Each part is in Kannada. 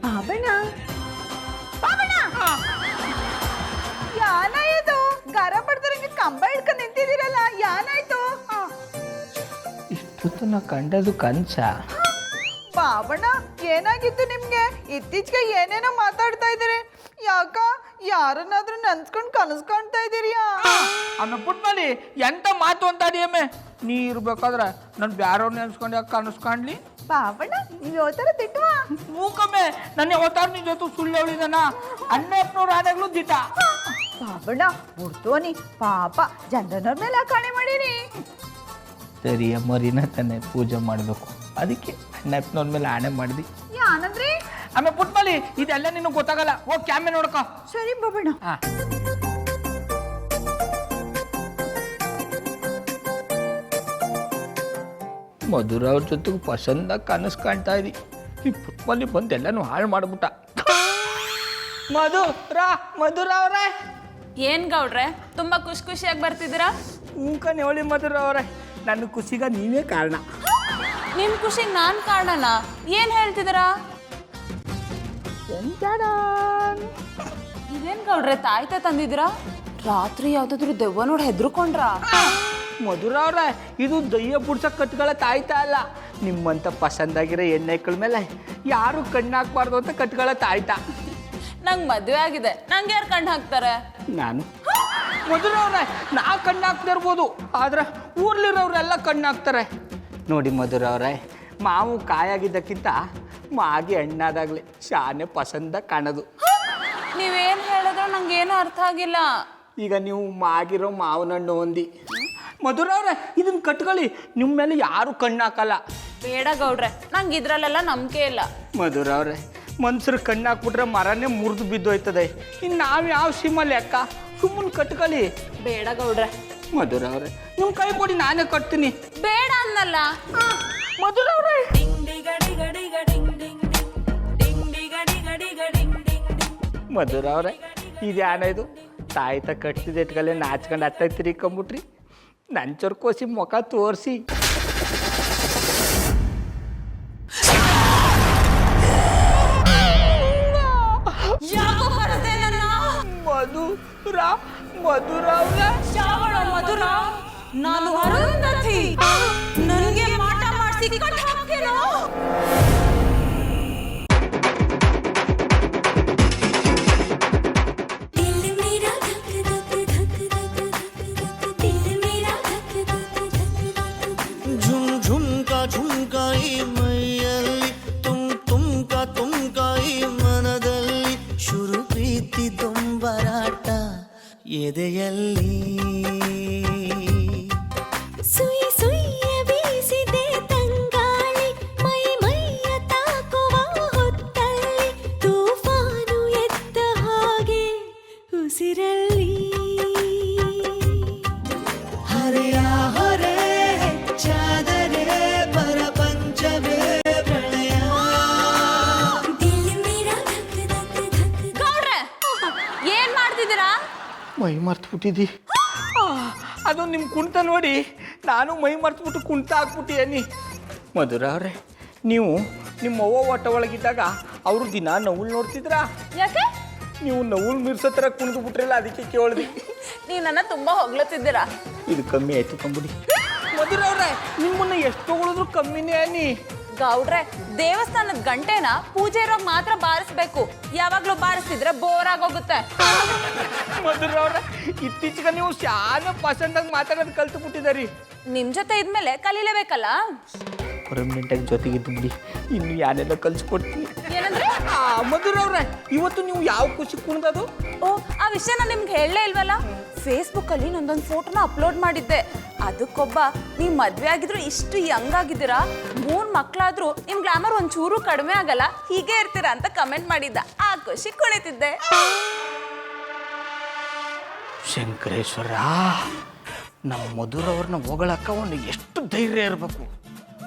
ಬಾಬಣ್ಣ ಬಾಬಣ್ಣ ಯಾನಾಯ್ತು ಗರ ಪಡ್ತಾರೆ ಕಂಬ ಹಿಡ್ಕೊಂಡು ನಿಂತಿದ್ದೀರಲ್ಲ ಯಾನಾಯ್ತು ಇಷ್ಟೊತ್ತು ನಾ ಕಂಡದು ಕನ್ಸ ಬಾಬಣ್ಣ ಏನಾಗಿತ್ತು ನಿಮ್ಗೆ ಇತ್ತೀಚೆಗೆ ಏನೇನೋ ಮಾತಾಡ್ತಾ ಇದ್ದೀರಿ ಯಾಕ ಯಾರನ್ನಾದ್ರೂ ನೆನ್ಸ್ಕೊಂಡು ಕನಸು ಕಾಣ್ತಾ ಇದೀರಿಯಾ ಅವನ ಪುಟ್ಮಲಿ ಎಂತ ಮಾತು ಅಂತ ಅದೇಮೆ ನೀ ಇರ್ಬೇಕಾದ್ರೆ ನಾನು ಬ್ಯಾರವ್ರು ನೆನ್ಸ್ಕೊಂಡು ಯಾಕೆ ಕನಸು ಕಾಣ್ಲಿ ಬಾಬಣ್ಣ ನೀವು ಯಾವತ್ತರ ತಿಟ್ಟುವ ಮೂಕಮ್ಮೆ ನನ್ನ ಯಾವತ್ತಾರ ನಿನ್ ಜೊತೆ ಸುಳ್ಳು ಹೇಳಿದನ ಅಣ್ಣಪ್ಪನವ್ರು ಆದಾಗ್ಲೂ ದಿಟ ಬಾಬಣ್ಣ ಬಿಡ್ತೋನಿ ಪಾಪ ಜನರನ್ನ ಮೇಲೆ ಕಾಣೆ ಮಾಡೀನಿ ಸರಿಯ ಮರಿನ ತಾನೆ ಪೂಜೆ ಮಾಡಬೇಕು ಅದಕ್ಕೆ ಅಣ್ಣಪ್ಪನವ್ರ ಮೇಲೆ ಆಣೆ ಮಾಡಿದಿ ಯಾನಂದ್ರಿ ಆಮೇಲೆ ಪುಟ್ಮಲಿ ಇದೆಲ್ಲ ನಿನಗೆ ಗೊತ್ತಾಗಲ್ಲ ಹೋಗಿ ಕ್ಯಾಮೆ ನೋಡ್ಕೊ ಸರಿ ಬಾಬಣ್ಣ ಮಧುರ ಅವ್ರ ಜೊತೆಗೆ ಪಸಂದ ಕನಸು ಕಾಣ್ತಾ ಇದ್ದಿ ಈ ಪುಟ್ಮಲಿ ಬಂದು ಎಲ್ಲನೂ ಹಾಳು ಮಾಡ್ಬಿಟ್ಟ ಮಧುರ ಅವ್ರೆ ಏನ್ ಗೌಡ್ರೆ ತುಂಬಾ ಖುಷಿಯಾಗಿ ಬರ್ತಿದ್ದೀರಾ? ಹೂಕನೆ ಹೇಳಿ ಮಧುರ ಅವ್ರೆ ನನ್ನ ಖುಷಿಗ ನೀವೇ ಕಾರಣ. ನಿಮ್ ಖುಷಿಗೆ ನಾನ್ ಕಾರಣನಾ? ಏನ್ ಹೇಳ್ತಿದ್ದೀರಾ? ಇದೇನ್ ಗೌಡ್ರೆ ತಾಯ್ತ ತಂದಿದ್ದೀರಾ? ರಾತ್ರಿ ಯಾವ್ದಾದ್ರು ದೆವ್ವ ನೋಡಿ ಹೆದ್ರುಕೊಂಡ್ರ? ಮಧುರ ಅವ್ರೆ ಇದು ದಯ್ಯ ಬುಡ್ಸಕ್ ಕಟ್ಗಳ ತಾಯ್ತಾ ಅಲ್ಲ, ನಿಮ್ಮಂತ ಪಸಂದಾಗಿರೋ ಎಣ್ಣೆಗಳ ಮೇಲೆ ಯಾರು ಕಣ್ಣು ಹಾಕ್ಬಾರ್ದು ಅಂತ ಕಟ್ಗಳ ತಾಯ್ತಾ. ನಂಗೆ ಮದ್ವೆ ಆಗಿದೆ, ನಂಗೆ ಯಾರು ಕಣ್ಣು ಹಾಕ್ತಾರೆ? ನಾನು ಮಧುರ ಅವ್ರೆ ನಾ ಕಣ್ಣು ಹಾಕ್ತಾ ಇರ್ಬೋದು, ಆದ್ರೆ ಊರ್ಲಿರೋರೆಲ್ಲ ಕಣ್ಣು ಹಾಕ್ತಾರೆ ನೋಡಿ. ಮಧುರ ಅವ್ರೆ ಮಾವು ಕಾಯಾಗಿದ್ದಕ್ಕಿಂತ ಮಾಗಿ ಹಣ್ಣಾದಾಗ್ಲಿ ಶಾನೆ ಪಸಂದ ಕಾಣೋದು. ನೀವೇನ್ ಹೇಳಿದ್ರು ನಂಗೇನು ಅರ್ಥ ಆಗಿಲ್ಲ. ಈಗ ನೀವು ಮಾಗಿರೋ ಮಾವಿನ ಹಣ್ಣು ಹೊಂದಿ ಮಧುರ ಅವ್ರೆ ಇದನ್ನ ಕಟ್ಕೊಳ್ಳಿ, ನಿಮ್ಮ ಮೇಲೆ ಯಾರು ಕಣ್ಣು ಹಾಕಲ್ಲ. ಬೇಡ ಗೌಡ್ರೆ, ನಂಗೆ ಇದ್ರಲ್ಲೆಲ್ಲ ನಂಬಿಕೆ ಇಲ್ಲ. ಮಧುರ ಅವ್ರೆ ಮನ್ಸರು ಕಣ್ಣು ಹಾಕ್ಬಿಟ್ರೆ ಮರನೇ ಮುರಿದು ಬಿದ್ದೋಯ್ತದೆ, ಇನ್ನು ನಾವು ಯಾವ ಸಿಮಲ್ಲಿ ಅಕ್ಕ ಸುಮ್ಮನೆ ಕಟ್ಕೊಳ್ಳಿ. ಬೇಡ ಗೌಡ್ರೆ. ಮಧುರ ಅವ್ರೆ ನಿಮ್ಮ ಕೈ ಕೊಡಿ ನಾನೇ ಕಟ್ತೀನಿ. ಬೇಡ ಅನ್ನಲ್ಲ ಮಧುರ ಅವ್ರೆ ಮಧುರ ಅವ್ರೆ ಇದ್ಯಾನ ಇದು ತಾಯ್ತ ಕಟ್ತಿದ್ದ ಇಟ್ಕಲ್ಲೇ ನಾಚ್ಕೊಂಡು ಹತ್ತ ತಿರ್ಕೊಂಬಿಟ್ರಿ, ನನ್ನ ಚೊರ್ಕೋಸಿ ಮುಖ ತೋರಿಸಿ. ಮಧುರ ಮಧುರ ಮಧುರ ನಾನು ಅರುಂಧತಿ, ನನಗೆ ಮಾಟ ಮಾಡಿಸಿ ಕಟ್ ಹಾಕ್ತೇನೋ? ಝುಮ್ಕಾಯಿ ಮೈಯಲ್ಲಿ ತುಮ್ಕಾಯಿ ಮನದಲ್ಲಿ ಶುರು ಪ್ರೀತಿ ದೊಂಬರಾಟ ಎದೆಯಲ್ಲಿ ಸುಯಿ ಸುಯ್ಯ ಬೀಸಿದೆ ತಂಗಾಳಿ ಮೈಯ ತಾಕುವ ಹೊತ್ತಲ್ಲಿ ತೂಫಾನು ಎದ್ದ ಹಾಗೆ ಉಸಿರಲ್ಲಿ ಹರೆಯ ಹೊರೆ ಹೆಚ್ಚಾದರೆ ಪರಪಂಚವೇ ಪ್ರಳಯ. ಗೌಡ್ರೆ ಏನ್ ಮಾಡ್ತಿದ್ದೀರಾ? ಮೈ ಮರ್ತ್ಬಿಟ್ಟಿದ್ದಿ. ಅದು ನಿಮ್ಮ ಕುಣಿತ ನೋಡಿ ನಾನು ಮೈ ಮರ್ತ್ಬಿಟ್ಟು ಕುಣಿತ ಹಾಕ್ಬಿಟ್ಟಿಯೇನಿ. ಮಧುರ ಅವ್ರೆ ನೀವು ನಿಮ್ಮ ಅವ್ವ ಒಟ್ಟ ಒಳಗಿದ್ದಾಗ ಅವರು ದಿನ ನವ್ಳು ನೋಡ್ತಿದ್ರಾ? ಯಾಕೆ? ನೀವು ನವ್ಳು ಮೀರ್ಸೋ ಥರ ಕುಣಿದು ಬಿಟ್ರಲ್ಲ, ಅದಕ್ಕೆ ಕೇಳಿದ್ವಿ. ನೀವು ನನ್ನ ತುಂಬಾ ಹೊಗ್ಲತ್ತಿದ್ದೀರಾ. ಇದು ಕಮ್ಮಿ ಆಯ್ತು ಕಂಬಿಡಿ. ಮಧುರ ಅವ್ರೆ ನಿಮ್ಮನ್ನ ಎಷ್ಟು ತಗೊಳಿದ್ರು ಕಮ್ಮಿನೇ ಅನ್ನಿ. ಗೌಡ್ರೆ ದೇವಸ್ಥಾನದ ಗಂಟೆನ ಪೂಜೆ ಇರೋಗ್ ಮಾತ್ರ ಬಾರಿಸ್ಬೇಕು, ಯಾವಾಗ್ಲೂ ಬಾರಿಸಿದ್ರೆ ಬೋರ್ ಆಗೋಗುತ್ತೆ. ಮಧುರ ಅವ್ರೆ ಇತ್ತೀಚೆಗೆ ನೀವು ಶಾನ ಪಸಂದಾಗಿ ಮಾತಾಡೋದು ಕಲ್ತು ಬಿಟ್ಟಿದ್ದಾರಿ. ನಿಮ್ ಜೊತೆ ಇದ್ಮೇಲೆ ಕಲೀಲೇಬೇಕಲ್ಲ. ಪರ್ಮನೆಂಟಾಗಿ ಜೊತೆಗಿದ್ದು ಬಿಡಿ, ಇನ್ನು ಯಾನೆಲ್ಲ ಕಲ್ಸ್ಕೊಡ್ತೀನಿ. ಏನಂದ್ರೆ? ಮಧುರ ಅವ್ರೆ ಇವತ್ತು ನೀವು ಯಾವ ಖುಷಿ ಕುಣಿದದು? ಓ ಆ ವಿಷಯನ ನಿಮ್ಗೆ ಹೇಳಲೇ ಇಲ್ವಲ್ಲ. ಫೇಸ್ಬುಕ್ ಅಲ್ಲಿ ನಂದೊಂದು ಫೋಟೋನ ಅಪ್ಲೋಡ್ ಮಾಡಿದ್ದೆ. ಅದಕ್ಕೊಬ್ಬ ನೀವು ಮದ್ವೆ ಆಗಿದ್ರು ಇಷ್ಟು ಯಂಗ್ ಆಗಿದ್ದೀರಾ, 3 ಮಕ್ಕಳಾದ್ರೂ ನಿಮ್ ಗ್ಲಾಮರ್ ಒಂಚೂರು ಕಡಿಮೆ ಆಗಲ್ಲ, ಹೀಗೆ ಇರ್ತೀರಾ ಅಂತ ಕಮೆಂಟ್ ಮಾಡಿದ್ದ. ಆ ಖುಷಿ ಕುಳಿತಿದ್ದೆ. ಶಂಕರೇಶ್ವರ ನಮ್ಮ ಮಧುರ ಅವ್ರನ್ನ ಹೋಗಳಕ್ಕ ಅವನು ಎಷ್ಟು ಧೈರ್ಯ ಇರಬೇಕು.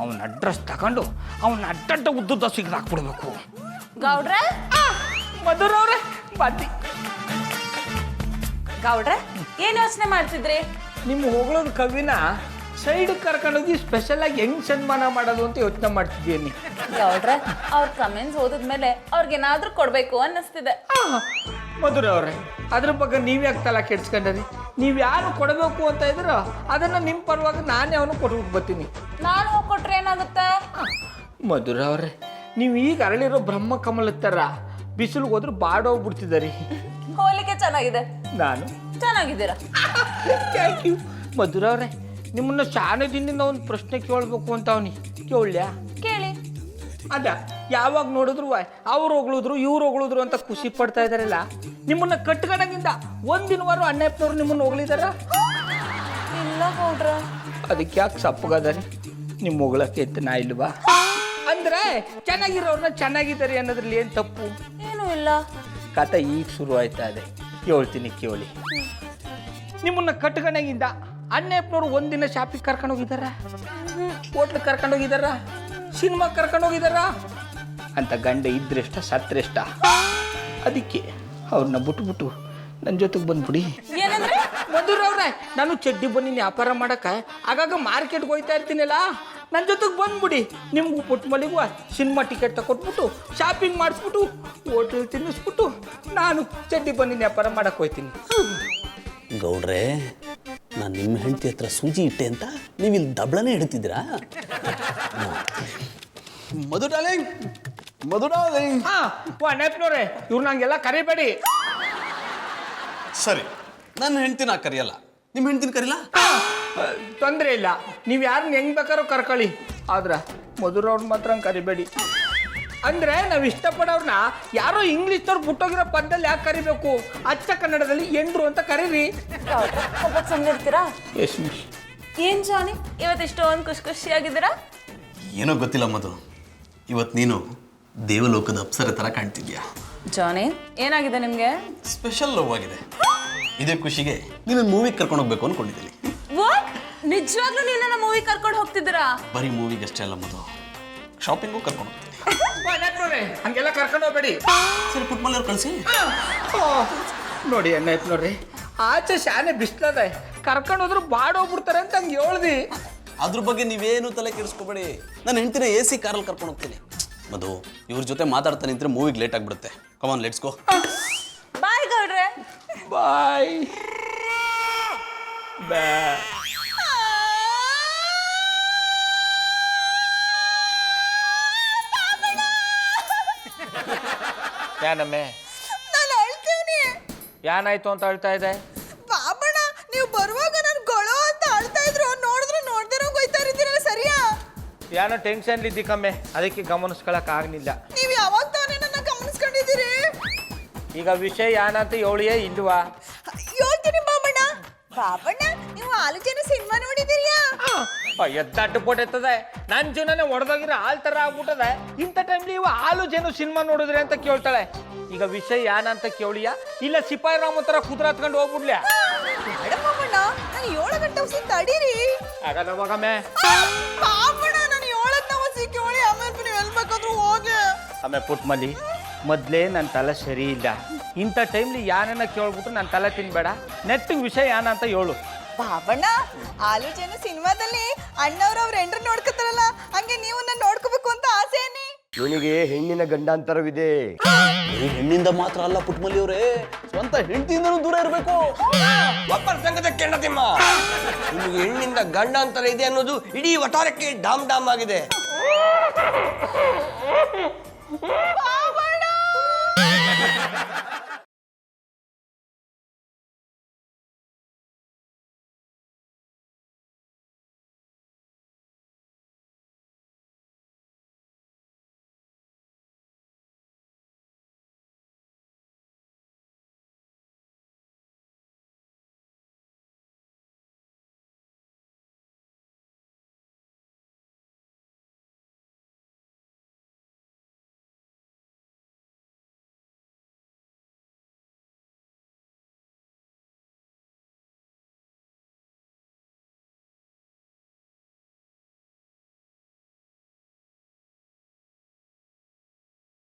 ಅವನ ಅಡ್ರೆಸ್ ತಗೊಂಡು ಅವನ ಅಡ್ಡಡ್ಡ ಉದ್ದುದ್ದ ಸಿಗ್ದಾಕ್ಬಿಡ್ಬೇಕು. ಗೌಡ್ರೆ ಮಧುರ ಅವ್ರೆ ಬಾತಿ ಗೌಡ್ರೆ ಏನ್ ಯೋಚನೆ ಮಾಡ್ತಿದ್ರಿ? ನಿಮ್ಮ ಹೊಗಳೋದು ಕವಿನ ಸೈಡ್ ಕರ್ಕೊಂಡೋಗಿ ಸ್ಪೆಷಲಾಗಿ ಹೆಂಗ್ ಸನ್ಮಾನ ಮಾಡೋದು ಅಂತ ಯೋಚನೆ ಮಾಡ್ತಿದ್ದೀನಿ. ಗೌಡ್ರೆ ಅವ್ರ ಕಮೆಂಟ್ಸ್ ಓದಿದ್ಮೇಲೆ ಅವ್ರಿಗೇನಾದ್ರೂ ಕೊಡ್ಬೇಕು ಅನ್ನಿಸ್ತಿದೆ. ಮಧುರ ಅವ್ರೆ, ಅದ್ರ ಬಗ್ಗೆ ನೀವ್ಯಾಕೆ ತಲೆ ಕೆಡ್ಸ್ಕೊಂಡ್ರಿ? ನೀವು ಯಾರು ಕೊಡಬೇಕು ಅಂತ ಇದ್ರೋ ಅದನ್ನ ನಿಮ್ಮ ಪರವಾಗಿ ನಾನೇ ಅವನು ಕೊಟ್ಬಿಟ್ಟು ಬರ್ತೀನಿ. ನಾನು ಹೋಗಿ ಕೊಟ್ರೆ ಏನಾಗುತ್ತೆ? ಮಧುರ ಅವ್ರೆ, ನೀವು ಈಗ ಅರಳಿರೋ ಬ್ರಹ್ಮ ಕಮಲದ ಥರ ಬಿಸಿಲು ಹೋದ್ರೆ ಬಾಡೋಗ್ಬಿಡ್ತಿದ್ದೀರಿ. ಹೋಲಿಕೆ ಚೆನ್ನಾಗಿದೆ. ನಾನು ಚೆನ್ನಾಗಿದ್ದೀರಾ? Thank you. ಮಧುರ ಅವ್ರೆ, ನಿಮ್ಮನ್ನ ಶಾನೆ ದಿನದಿಂದ ಒಂದು ಪ್ರಶ್ನೆ ಕೇಳಬೇಕು ಅಂತ ಅವನಿ. ಕೇಳ್ಯಾ? ಕೇಳಿ. ಅದ ಯಾವಾಗ ನೋಡಿದ್ರು ಅವ್ರು ಹೊಗಳಿದ್ರು ಇವ್ರು ಹೊಗಳಿದ್ರು ಅಂತ ಖುಷಿ ಪಡ್ತಾ ಇದಾರಲ್ಲ, ನಿಮ್ಮನ್ನ ಕಟ್ಕೊಂಡಾಗಿಂದ ಒಂದಿನವಾರು ಅಣ್ಣಪ್ಪನವ್ರು ನಿಮ್ಮನ್ನ ಹೊಗಳಿದಾರ? ಇಲ್ಲ ಗೌಡ್ರ. ಅದಕ್ಕೆ ಯಾಕೆ ಸಪ್ಪಗದಾರಿ? ನಿಮ್ಮ ಹೊಗಳಕ್ಕೆ ಎತ್ತ ನಾ ಇಲ್ವಾ? ಅಂದ್ರೆ ಚೆನ್ನಾಗಿರೋರ್ನ ಚೆನ್ನಾಗಿದ್ದಾರೆ ಅನ್ನೋದ್ರಲ್ಲಿ ಏನು ತಪ್ಪು? ಏನೂ ಇಲ್ಲ. ಕಥೆ ಈಗ ಶುರು ಆಯ್ತಾ ಇದೆ, ಕೇಳ್ತೀನಿ ಕೇಳಿ. ನಿಮ್ಮನ್ನ ಕಟ್ಕೊಂಡಾಗಿಂದ ಅಣ್ಣಪ್ಪನವ್ರು ಒಂದಿನ ಶಾಪಿಗೆ ಕರ್ಕೊಂಡು ಹೋಗಿದಾರ? ಹೋಟ್ಲಿಗೆ ಕರ್ಕೊಂಡು ಹೋಗಿದಾರ? ಸಿನಿಮಾ ಕರ್ಕೊಂಡು ಹೋಗಿದಾರ? ಅಂತ ಗಂಡ ಇದ್ರೆಷ್ಟ ಸತ್ರೆಷ್ಟ? ಅದಕ್ಕೆ ಅವ್ರನ್ನ ಬಿಟ್ಬಿಟ್ಟು ನನ್ನ ಜೊತೆಗೆ ಬಂದ್ಬಿಡಿ. ಏನಂದ್ರೆ? ಮಧುರ ಅವ್ರೆ, ನಾನು ಚಡ್ಡಿ ಬನ್ನಿ ವ್ಯಾಪಾರ ಮಾಡಕ್ಕೆ ಆಗಾಗ ಮಾರ್ಕೆಟ್ಗೆ ಹೋಗ್ತಾ ಇರ್ತೀನಲ್ಲ, ನನ್ನ ಜೊತೆಗೆ ಬಂದ್ಬಿಡಿ. ನಿಮ್ಗೂ ಪುಟ್ಮಲಿಗೂ ಸಿನಿಮಾ ಟಿಕೆಟ್ ತಗೊಟ್ಬಿಟ್ಟು ಶಾಪಿಂಗ್ ಮಾಡಿಸ್ಬಿಟ್ಟು ಹೋಟೆಲ್ ತಿನ್ನಿಸ್ಬಿಟ್ಟು ನಾನು ಚಡ್ಡಿ ಬನ್ನಿ ವ್ಯಾಪಾರ ಮಾಡಕ್ಕೆ ಹೋಗ್ತೀನಿ. ಗೌಡ್ರೆ, ನಾನು ನಿಮ್ಮ ಹೆಂಡತಿ ಹತ್ರ ಸೂಜಿ ಇಟ್ಟೆ ಅಂತ ನೀವು ಇಲ್ಲಿ ದಬ್ಳನೇ ಇಡ್ತಿದ್ದೀರಾ? ಮಧು ಡಾರ್ಲಿಂಗ್, ಮಧು ಡಾರ್ಲಿಂಗ್. ಅಣ್ಣಪ್ಪನವ್ರೆ, ಇವ್ರು ನಂಗೆಲ್ಲ ಕರಿಬೇಡಿ. ಸರಿ, ನನ್ನ ಹೆಂಡ್ತಿನ ಕರೆಯಲ್ಲ, ನಿಮ್ಮ ಹೆಂಡ್ತಿನ ಕರಿಲ್ಲ? ತೊಂದರೆ ಇಲ್ಲ, ನೀವು ಯಾರನ್ನ ಹೆಂಗ್ ಬೇಕಾದ್ರೂ ಕರ್ಕೊಳ್ಳಿ, ಆದ್ರೆ ಮಧುರವ್ರ ಮಾತ್ರ ಕರಿಬೇಡಿ. ಅಂದ್ರೆ ನಾವು ಇಷ್ಟಪಡೋರ್ನ ಯಾರೋ ಇಂಗ್ಲೀಷ್ನವ್ರು ಬಿಟ್ಟೋಗಿರೋ ಪದದಲ್ಲಿ ಯಾಕೆ ಕರಿಬೇಕು? ಅಚ್ಚ ಕನ್ನಡದಲ್ಲಿ ಎಂಡ್ರು ಅಂತ ಕರೀರಿ. ಸುಮ್ಮನೆ ಇರ್ತೀರಾ? Yes miss. ಏನ್ ಜಾನಿ, ಇವತ್ತು ಇಷ್ಟೊಂದು ಖುಷಿಯಾಗಿದ್ದೀರಾ? ಏನೋ ಗೊತ್ತಿಲ್ಲ ಮಧು, ಇವತ್ತು ನೀನು ದೇವಲೋಕದ ಅಪ್ಸರ ಥರ ಕಾಣ್ತಿದ್ಯಾ. ಜಾನಿ, ಏನಾಗಿದೆ ನಿಮ್ಗೆ? ಸ್ಪೆಷಲ್ ಲವ್ ಆಗಿದೆ. ಇದೇ ಖುಷಿಗೆ ನೀನು ಮೂವಿಗೆ ಕರ್ಕೊಂಡು ಹೋಗ್ಬೇಕು ಅನ್ಕೊಂಡಿದ್ದೀನಿ. ವಾಟ್? ನಿಜವಾಗ್ಲೂ ನೀವು ನನ್ನ ಮೂವಿ ಕರ್ಕೊಂಡು ಹೋಗ್ತಿದ್ದೀರಾ? ಬರೀ ಮೂವಿಗೆ ಅಷ್ಟೇ ಅಲ್ಲ ಮಧು, ಶಾಪಿಂಗು ಕರ್ಕೊಂಡು ಹೋಗ್ತೀನಿ. ಹಂಗೆಲ್ಲ ಕರ್ಕೊಂಡು ಹೋಗ್ಬೇಡಿ. ಸರಿ, ಪುಟ್ಮಲ್ಲವ್ರು ಕಳಿಸಿ. ನೋಡಿ ಅಣ್ಣಪ್ಪನವ್ರಿ, ಆಚೆ ಶಾನೆ ಬಿಸ್ಲದೆ, ಕರ್ಕೊಂಡು ಹೋದ್ರು ಬಾಡೋಗ್ಬಿಡ್ತಾರೆ ಅಂತ ಹಂಗೆ ಹೇಳ್ದಿ. ಅದ್ರ ಬಗ್ಗೆ ನೀವೇನು ತಲೆ ಕೆಡಿಸ್ಕೋಬೇಡಿ, ನನ್ನ ಹೆಂಡ್ತಿನ AC ಕಾರಲ್ಲಿ ಕರ್ಕೊಂಡು ಹೋಗ್ತೀನಿ. ಮಧು, ಇವ್ರ ಜೊತೆ ಮಾತಾಡ್ತಾ ನಿಂತ್ರೆ ಮೂವಿಗೆ ಲೇಟ್ ಆಗಿಬಿಡುತ್ತೆ. ಕಮಾನ್, ಲೆಟ್ಸ್ ಗೋ. ಬಾಯ್ ಗೌಡ್ರೆ. ಬಾಯ್ ಬಾಯ್. ಯಾನಮ್ಮೆ, ನಾನು ಅಳ್ತೀವ್ನಿ. ಏನಾಯ್ತು ಅಂತ ಅಳ್ತಾ ಇದೆ? ಬಾಬಣ್ಣ, ನೀವು ಬರುವಾಗ ನಾನು ಗೊಳೋ ಅಂತ ಅಳ್ತಾ ಇದ್ರು, ನೋಡಿದ್ರು ನೋಡ್ದಿರೋ ಹೋಯ್ತಾ ಇದ್ದೀರಲ್ಲ, ಸರಿಯಾ? ಏನೋ ಟೆನ್ಷನ್ ಇದ್ದಿ ಕಮ್ಮೆ, ಅದಕ್ಕೆ ಗಮನಿಸ್ಕೊಳಕ್ ಆಗಲಿಲ್ಲ. ನೀವು ಯಾವಾಗ ತಾನೇ ನನ್ನ ಗಮನಿಸ್ಕೊಂಡಿದ್ದೀರಿ? ಈಗ ವಿಷಯ ಏನಂತ ಹೇಳಿಯೇ ಇಲ್ವಾ? ಹೇಳ್ತೀನಿ ಬಾಬಣ್ಣ. ಬಾಬಣ್ಣ, ನೀವು ಆಲೋಚನೆ ಸಿನಿಮಾ ನೋಡಿದಿರಿಯಾ? ಎದ್ದಟ್ಟು ಪೋಟೆತ್ತದೆ, ನನ್ನ ಜೀವನನೇ ಹೊಡೆದೋಗಿರೋ ಹಾಲ್ ತರ ಆಗ್ಬಿಟ್ಟದೆ. ಇಂಥ ಟೈಮ್ಲಿ ಇವ ಹಾಲು ಜನ ಸಿನಿಮಾ ನೋಡಿದ್ರೆ ಅಂತ ಕೇಳ್ತಾಳೆ. ಈಗ ವಿಷಯ ಏನಂತ ಕೇಳಿಯಾ, ಇಲ್ಲ ಸಿಪಾಯಿ ರಾಮ ತರ ಕುದುರೆ ಹತ್ಕೊಂಡು ಹೋಗ್ಬಿಡ್ಲ್ಯಾ? ಮೇಡಮ್ ಬಾಬಣ್ಣ, ನಾನು 7 ಗಂಟೆ ಹೊಸಿ ತಡೀರಿ. ಆಗಲ್ಲ ಹೋಗಮ್ಮೆ. ಬಾಬಣ್ಣ, ನಾನು 7 ಹೊಸಿ ಕೇಳಿ, ಆಮೇಲೆ ನೀವು ಎಲ್ಲಿ ಬೇಕಾದ್ರೂ ಹೋಗಿ. ಆಮೇಲೆ ಪುಟ್ಮಲ್ಲಿ, ಮೊದಲೇ ನನ್ನ ತಲೆ ಸರಿ ಇಲ್ಲ. ಇಂಥ ಟೈಮ್ಲಿ ಯಾನನ್ನ ಕೇಳ್ಬಿಟ್ಟು ನನ್ನ ತಲೆ ತಿನ್ಬೇಡ. ನೆಟ್ಟಿಗೆ ವಿಷಯ ಏನಂತ ಹೇಳು. ಬಾಬಣ್ಣ, ಆಲೋಚನೆ ಸಿನಿಮಾದಲ್ಲಿ ಅಣ್ಣವ್ರು ಅವ್ರ ಹೆಂಡ್ರು ನೋಡ್ಕೊತಾರಲ್ಲ, ಹಂಗೆ ನೀವು ನನ್ನ ನೋಡ್ಕೋಬೇಕು ಅಂತ ಆಸೆನೇ. ಇವನಿಗೆ ಹೆಣ್ಣಿನ ಗಂಡಾಂತರವಿದೆ. ಈ ಹೆಣ್ಣಿಂದ ಮಾತ್ರ ಅಲ್ಲ ಪುಟ್ಮಲ್ಲಿ ಅವರೇ, ಸ್ವಂತ ಹೆಂಡತಿಯಿಂದನೂ ದೂರ ಇರಬೇಕು. ಒಬ್ಬರ ಸಂಗತಿ ಕೆಂಡತಿಮ್ಮ, ನಿಮಗೆ ಹೆಣ್ಣಿಂದ ಗಂಡಾಂತರ ಇದೆ ಅನ್ನೋದು ಇಡೀ ವಟಾರಕ್ಕೆ ಡಾಮ್ ಡಾಮ್ ಆಗಿದೆ.